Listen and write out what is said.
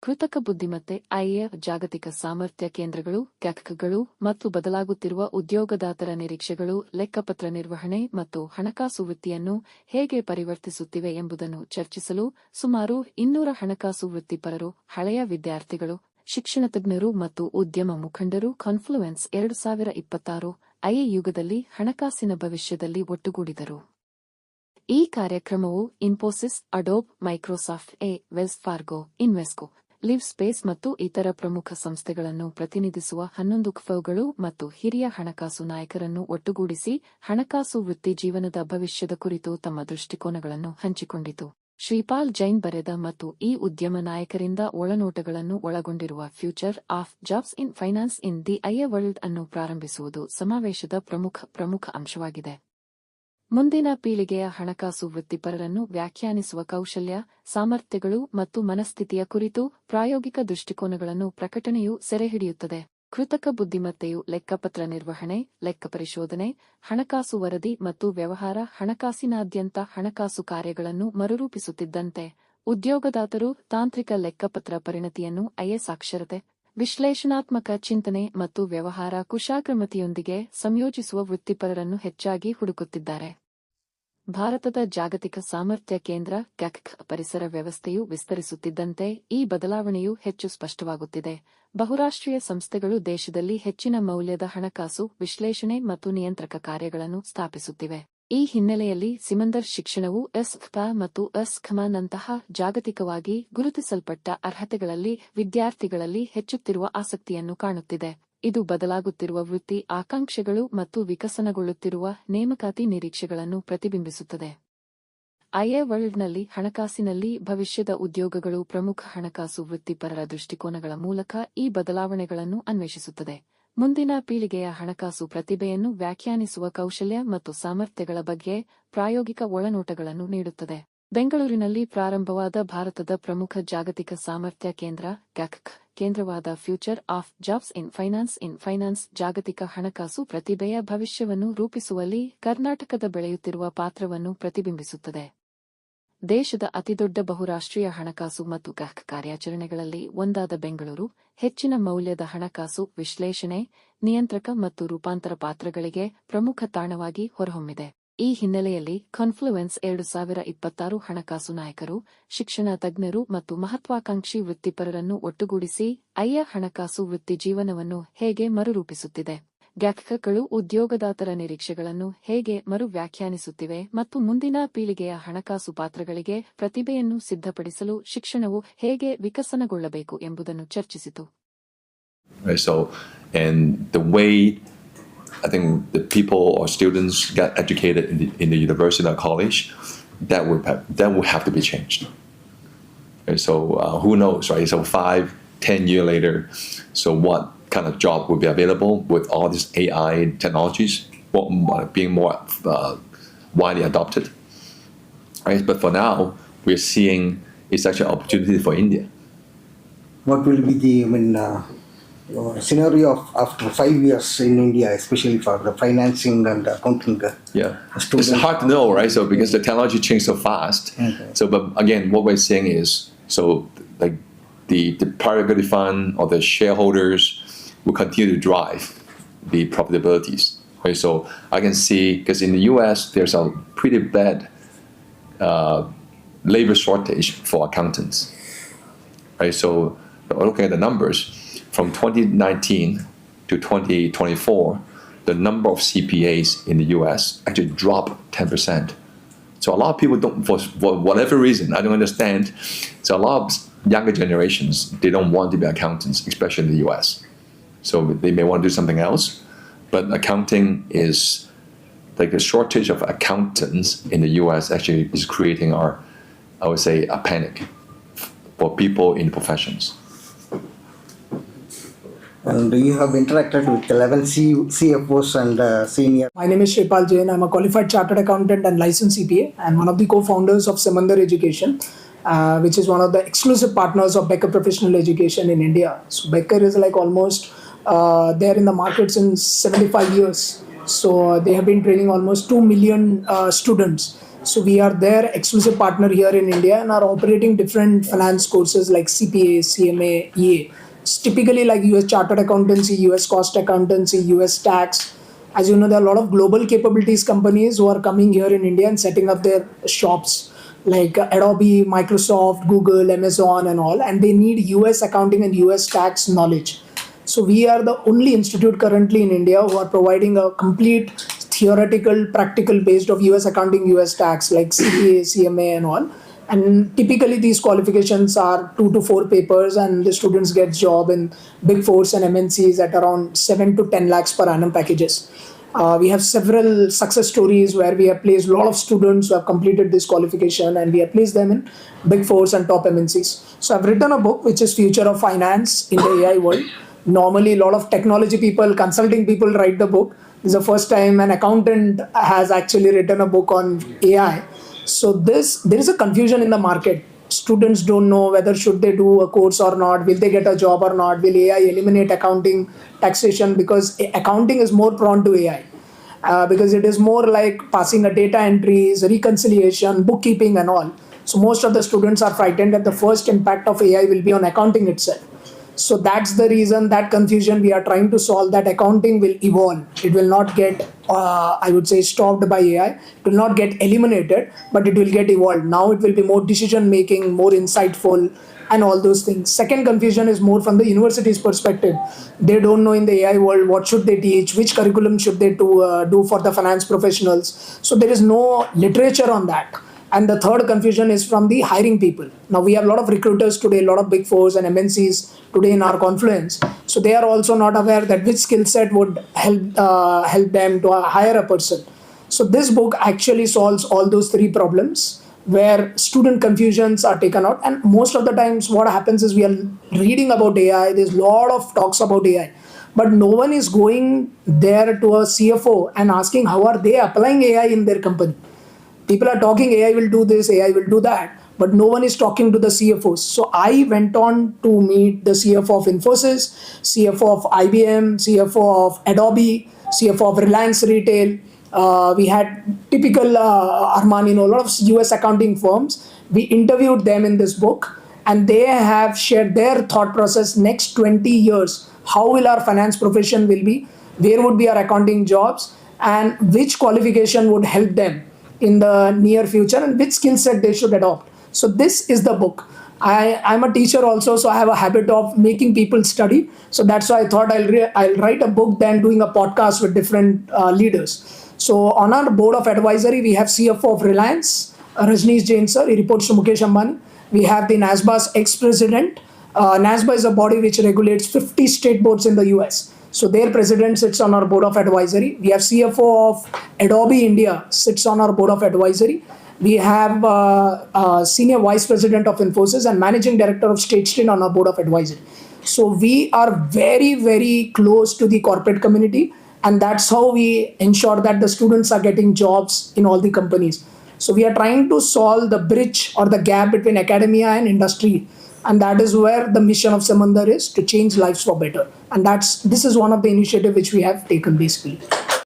ಕೃತಕ ಬುದ್ಧಿಮತ್ತೆ ಐಎ ಜಾಗತಿಕ ಸಾಮರ್ಥ್ಯ ಕೇಂದ್ರಗಳು ಕ್ಯಾಕ್ಗಳು ಮತ್ತು ಬದಲಾಗುತ್ತಿರುವ ಉದ್ಯೋಗದಾತರ ನಿರೀಕ್ಷೆಗಳು ಲೆಕ್ಕಪತ್ರ ನಿರ್ವಹಣೆ ಮತ್ತು ಹಣಕಾಸು ವೃತ್ತಿಯನ್ನು ಹೇಗೆ ಪರಿವರ್ತಿಸುತ್ತಿವೆ ಎಂಬುದನ್ನು ಚರ್ಚಿಸಲು ಸುಮಾರು 200 ಹಣಕಾಸು ವೃತ್ತಿಪರರು, ಹಳೆಯ ವಿದ್ಯಾರ್ಥಿಗಳು, ಶಿಕ್ಷಣ ತಜ್ಞರು ಮತ್ತು ಉದ್ಯಮ ಮುಖಂಡರು ಕಾನ್ಫ್ಲುಯೆನ್ಸ್ 2026 ಐಎ ಯುಗದಲ್ಲಿ ಹಣಕಾಸಿನ ಭವಿಷ್ಯದಲ್ಲಿ ಒಟ್ಟುಗೂಡಿದರು. ಈ ಕಾರ್ಯಕ್ರಮವು Infosys, Adobe, Microsoft, Wells Fargo, Invesco, Livspace ಮತ್ತು ಇತರ ಪ್ರಮುಖ ಸಂಸ್ಥೆಗಳನ್ನು ಪ್ರತಿನಿಧಿಸುವ 11 ಕ್ಫಗಳು ಮತ್ತು ಹಿರಿಯ ಹಣಕಾಸು ನಾಯಕರನ್ನು ಒಟ್ಟುಗೂಡಿಸಿ ಹಣಕಾಸು ವೃತ್ತಿ ಜೀವನದ ಭವಿಷ್ಯದ ಕುರಿತು ತಮ್ಮ ದೃಷ್ಟಿಕೋನಗಳನ್ನು ಹಂಚಿಕೊಂಡಿತು. ಶ್ರೀಪಾಲ್ ಜೈನ್ ಬರೆದ ಮತ್ತು ಈ ಉದ್ಯಮ ನಾಯಕರಿಂದ ಒಳನೋಟಗಳನ್ನು ಒಳಗೊಂಡಿರುವ future of jobs in finance in the IA world ಅನ್ನು ಪ್ರಾರಂಭಿಸುವುದು ಸಮಾವೇಶದ ಪ್ರಮುಖ ಅಂಶವಾಗಿದೆ. ಮುಂದಿನ ಪೀಳಿಗೆಯ ಹಣಕಾಸು ವೃತ್ತಿಪರರನ್ನು ವ್ಯಾಖ್ಯಾನಿಸುವ ಕೌಶಲ್ಯ, ಸಾಮರ್ಥ್ಯಗಳು ಮತ್ತು ಮನಸ್ಥಿತಿಯ ಕುರಿತು ಪ್ರಾಯೋಗಿಕ ದೃಷ್ಟಿಕೋನಗಳನ್ನು ಪ್ರಕಟಣೆಯು ಸೆರೆಹಿಡಿಯುತ್ತದೆ. ಕೃತಕ ಬುದ್ಧಿಮತ್ತೆಯು ಲೆಕ್ಕಪತ್ರ ನಿರ್ವಹಣೆ, ಲೆಕ್ಕ ಪರಿಶೋಧನೆ, ಹಣಕಾಸು ವರದಿ ಮತ್ತು ವ್ಯವಹಾರ ಹಣಕಾಸಿನಾದ್ಯಂತ ಹಣಕಾಸು ಕಾರ್ಯಗಳನ್ನು ಮರುರೂಪಿಸುತ್ತಿದ್ದಂತೆ, ಉದ್ಯೋಗದಾತರು ತಾಂತ್ರಿಕ ಲೆಕ್ಕಪತ್ರ ಪರಿಣತಿಯನ್ನು ಐಎ ಸಾಕ್ಷರತೆ, ವಿಶ್ಲೇಷಣಾತ್ಮಕ ಚಿಂತನೆ ಮತ್ತು ವ್ಯವಹಾರ ಕುಶಾಗ್ರಮತಿಯೊಂದಿಗೆ ಸಂಯೋಜಿಸುವ ವೃತ್ತಿಪರರನ್ನು ಹೆಚ್ಚಾಗಿ ಹುಡುಕುತ್ತಿದ್ದಾರೆ. ಭಾರತದ ಜಾಗತಿಕ ಸಾಮರ್ಥ್ಯ ಕೇಂದ್ರ ಕ್ಯಾಕ್ ಪರಿಸರ ವ್ಯವಸ್ಥೆಯು ವಿಸ್ತರಿಸುತ್ತಿದ್ದಂತೆ ಈ ಬದಲಾವಣೆಯು ಹೆಚ್ಚು ಸ್ಪಷ್ಟವಾಗುತ್ತಿದೆ. ಬಹುರಾಷ್ಟ್ರೀಯ ಸಂಸ್ಥೆಗಳು ದೇಶದಲ್ಲಿ ಹೆಚ್ಚಿನ ಮೌಲ್ಯದ ಹಣಕಾಸು ವಿಶ್ಲೇಷಣೆ ಮತ್ತು ನಿಯಂತ್ರಕ ಕಾರ್ಯಗಳನ್ನು ಸ್ಥಾಪಿಸುತ್ತಿವೆ. ಈ ಹಿನ್ನೆಲೆಯಲ್ಲಿ ಸಿಮಂದರ್ ಶಿಕ್ಷಣವು ಎಸ್ಫ್ಪಾ ಮತ್ತು ಎಸ್ಖಮಾನಂತಹ ಜಾಗತಿಕವಾಗಿ ಗುರುತಿಸಲ್ಪಟ್ಟ ಅರ್ಹತೆಗಳಲ್ಲಿ ವಿದ್ಯಾರ್ಥಿಗಳಲ್ಲಿ ಹೆಚ್ಚುತ್ತಿರುವ ಆಸಕ್ತಿಯನ್ನು ಕಾಣುತ್ತಿದೆ. ಇದು ಬದಲಾಗುತ್ತಿರುವ ವೃತ್ತಿ ಆಕಾಂಕ್ಷೆಗಳು ಮತ್ತು ವಿಕಸನಗೊಳ್ಳುತ್ತಿರುವ ನೇಮಕಾತಿ ನಿರೀಕ್ಷೆಗಳನ್ನು ಪ್ರತಿಬಿಂಬಿಸುತ್ತದೆ. ಐಎ ವರ್ಲ್ಡ್ನಲ್ಲಿ ಹಣಕಾಸಿನಲ್ಲಿ ಭವಿಷ್ಯದ ಉದ್ಯೋಗಗಳು ಪ್ರಮುಖ ಹಣಕಾಸು ವೃತ್ತಿಪರರ ದೃಷ್ಟಿಕೋನಗಳ ಮೂಲಕ ಈ ಬದಲಾವಣೆಗಳನ್ನು ಅನ್ವೇಷಿಸುತ್ತದೆ. ಮುಂದಿನ ಪೀಳಿಗೆಯ ಹಣಕಾಸು ಪ್ರತಿಭೆಯನ್ನು ವ್ಯಾಖ್ಯಾನಿಸುವ ಕೌಶಲ್ಯ ಮತ್ತು ಸಾಮರ್ಥ್ಯಗಳ ಬಗ್ಗೆ ಪ್ರಾಯೋಗಿಕ ಒಳನೋಟಗಳನ್ನು ನೀಡುತ್ತದೆ. ಬೆಂಗಳೂರಿನಲ್ಲಿ ಪ್ರಾರಂಭವಾದ ಭಾರತದ ಪ್ರಮುಖ ಜಾಗತಿಕ ಸಾಮರ್ಥ್ಯ ಕೇಂದ್ರ ಕ್ಯಾಕ್ ಕೇಂದ್ರವಾದ future of jobs in finance ಜಾಗತಿಕ ಹಣಕಾಸು ಪ್ರತಿಭೆಯ ಭವಿಷ್ಯವನ್ನು ರೂಪಿಸುವಲ್ಲಿ ಕರ್ನಾಟಕದ ಬೆಳೆಯುತ್ತಿರುವ ಪಾತ್ರವನ್ನು ಪ್ರತಿಬಿಂಬಿಸುತ್ತದೆ. ದೇಶದ ಅತಿದೊಡ್ಡ ಬಹುರಾಷ್ಟ್ರೀಯ ಹಣಕಾಸು ಮತ್ತು ಕ್ಯಾಕ್ ಕಾರ್ಯಾಚರಣೆಗಳಲ್ಲಿ ಒಂದಾದ ಬೆಂಗಳೂರು, ಹೆಚ್ಚಿನ ಮೌಲ್ಯದ ಹಣಕಾಸು ವಿಶ್ಲೇಷಣೆ, ನಿಯಂತ್ರಕ ಮತ್ತು ರೂಪಾಂತರ ಪಾತ್ರಗಳಿಗೆ ಪ್ರಮುಖ ತಾಣವಾಗಿ ಹೊರಹೊಮ್ಮಿದೆ. ಈ ಹಿನ್ನೆಲೆಯಲ್ಲಿ ಕಾನ್ಫ್ಲುಯೆನ್ಸ್ 2026 ಹಣಕಾಸು ನಾಯಕರು, ಶಿಕ್ಷಣ ತಜ್ಞರು ಮತ್ತು ಮಹತ್ವಾಕಾಂಕ್ಷಿ ವೃತ್ತಿಪರರನ್ನು ಒಟ್ಟುಗೂಡಿಸಿ ಐಎ ಹಣಕಾಸು ವೃತ್ತಿ ಜೀವನವನ್ನು ಹೇಗೆ ಮರುರೂಪಿಸುತ್ತಿದೆ, ಕ್ಯಾಕ್ಗಳು ಉದ್ಯೋಗದಾತರ ನಿರೀಕ್ಷೆಗಳನ್ನು ಹೇಗೆ ಮರು ವ್ಯಾಖ್ಯಾನಿಸುತ್ತಿವೆ ಮತ್ತು ಮುಂದಿನ ಪೀಳಿಗೆಯ ಹಣಕಾಸು ಪಾತ್ರಗಳಿಗೆ ಪ್ರತಿಭೆಯನ್ನು ಸಿದ್ಧಪಡಿಸಲು ಶಿಕ್ಷಣವು ಹೇಗೆ ವಿಕಸನಗೊಳ್ಳಬೇಕು ಎಂಬುದನ್ನು ಚರ್ಚಿಸಿತು. The way I think the people or students get educated in the university or college, that will have to be changed. And so who knows, right? So 5-10 years later, so what kind of job will be available with all these AI technologies being more widely adopted, right? But for now, we're seeing it's actually an opportunity for India. What will be the scenario of after 5 years in India, especially for the financing and accounting? It's hard to know, right? So because the technology changed so fast. Okay. So, but again, what we're saying is, so like the private equity fund or the shareholders will continue to drive the profitabilities, right? So I can see, because in the US, there's a pretty bad labor shortage for accountants, right? So looking at the numbers, from 2019 to 2024, the number of CPAs in the US actually dropped 10%. So a lot of people don't, for whatever reason, I don't understand. So a lot of younger generations, they don't want to be accountants, especially in the US. So they may want to do something else, but accounting is, like the shortage of accountants in the US actually is creating I would say, a panic for people in professions. And you have interacted with 11 CFOs and senior. My name is Shripal Jain. I'm a qualified chartered accountant and licensed CPA and one of the co-founders of Samandar Education, which is one of the exclusive partners of Becker Professional Education in India. So Becker is like almost there in the market since 75 years. So they have been training almost 2 million students So we are their exclusive partner here in India and are operating different finance courses like CPA, CMA, EA. It's typically like US Chartered Accountancy, US Cost Accountancy, US Tax. As you know, there are a lot of global capabilities companies who are coming here in India and setting up their shops like Adobe, Microsoft, Google, Amazon, and all, and they need US accounting and US tax knowledge. So we are the only institute currently in India who are providing a complete theoretical, practical based of US accounting, US tax like CPA, CMA, and all. And typically these qualifications are 2 to 4 papers, and the students get job in big fours and MNCs at around 7 to 10 lakhs per annum packages. We have several success stories where we have placed a lot of students who have completed this qualification, and we have placed them in big fours and top MNCs. So I've written a book which is Future of Finance in the AI world. Normally, a lot of technology people, consulting people write the book. This is the first time an accountant has actually written a book on AI. So there is a confusion in the market. Students don't know whether should they do a course or not, will they get a job or not, will AI eliminate accounting, taxation, because accounting is more prone to AI. Because it is more like passing a data entries, reconciliation, bookkeeping and all. So most of the students are frightened that the first impact of AI will be on accounting itself. So that's the reason, that confusion we are trying to solve, that accounting will evolve. It will not get, I would say, stopped by AI. It will not get eliminated, but it will get evolved. Now it will be more decision making, more insightful, and all those things. Second confusion is more from the university's perspective. They don't know in the AI world what should they teach, which curriculum should they do for the finance professionals. So there is no literature on that. And the third confusion is from the hiring people. Now we have a lot of recruiters today, a lot of big fours and MNCs today in our confluence. So they are also not aware that which skill set would help them to hire a person. So this book actually solves all those 3 problems where student confusions are taken out. And most of the times what happens is we are reading about AI. There's a lot of talks about AI. But no one is going there to a CFO and asking how are they applying AI in their company. People are talking AI will do this, AI will do that, but no one is talking to the CFOs. So I went on to meet the CFO of Infosys, CFO of IBM, CFO of Adobe, CFO of Reliance Retail. We had typical Armani, a lot of US accounting firms. We interviewed them in this book, and they have shared their thought process next 20 years. How will our finance profession will be? Where would be our accounting jobs? And which qualification would help them in the near future, and which skill set they should adopt. So this is the book. I'm a teacher also, so I have a habit of making people study. So that's why I thought I'll write a book than doing a podcast with different leaders. So on our board of advisory, we have CFO of Reliance, Rajneesh Jain sir, he reports to Mukesh Ambani. We have the NASBA's ex-president. NASBA is a body which regulates 50 state boards in the US. So their president sits on our board of advisory. We have CFO of Adobe India sits on our board of advisory. We have senior vice president of Infosys and managing director of State Street on our board of advisory. So we are very, very close to the corporate community, and that's how we ensure that the students are getting jobs in all the companies. So we are trying to solve the bridge or the gap between academia and industry. And that is where the mission of Samandar is, to change lives for better. And this is one of the initiatives which we have taken basically.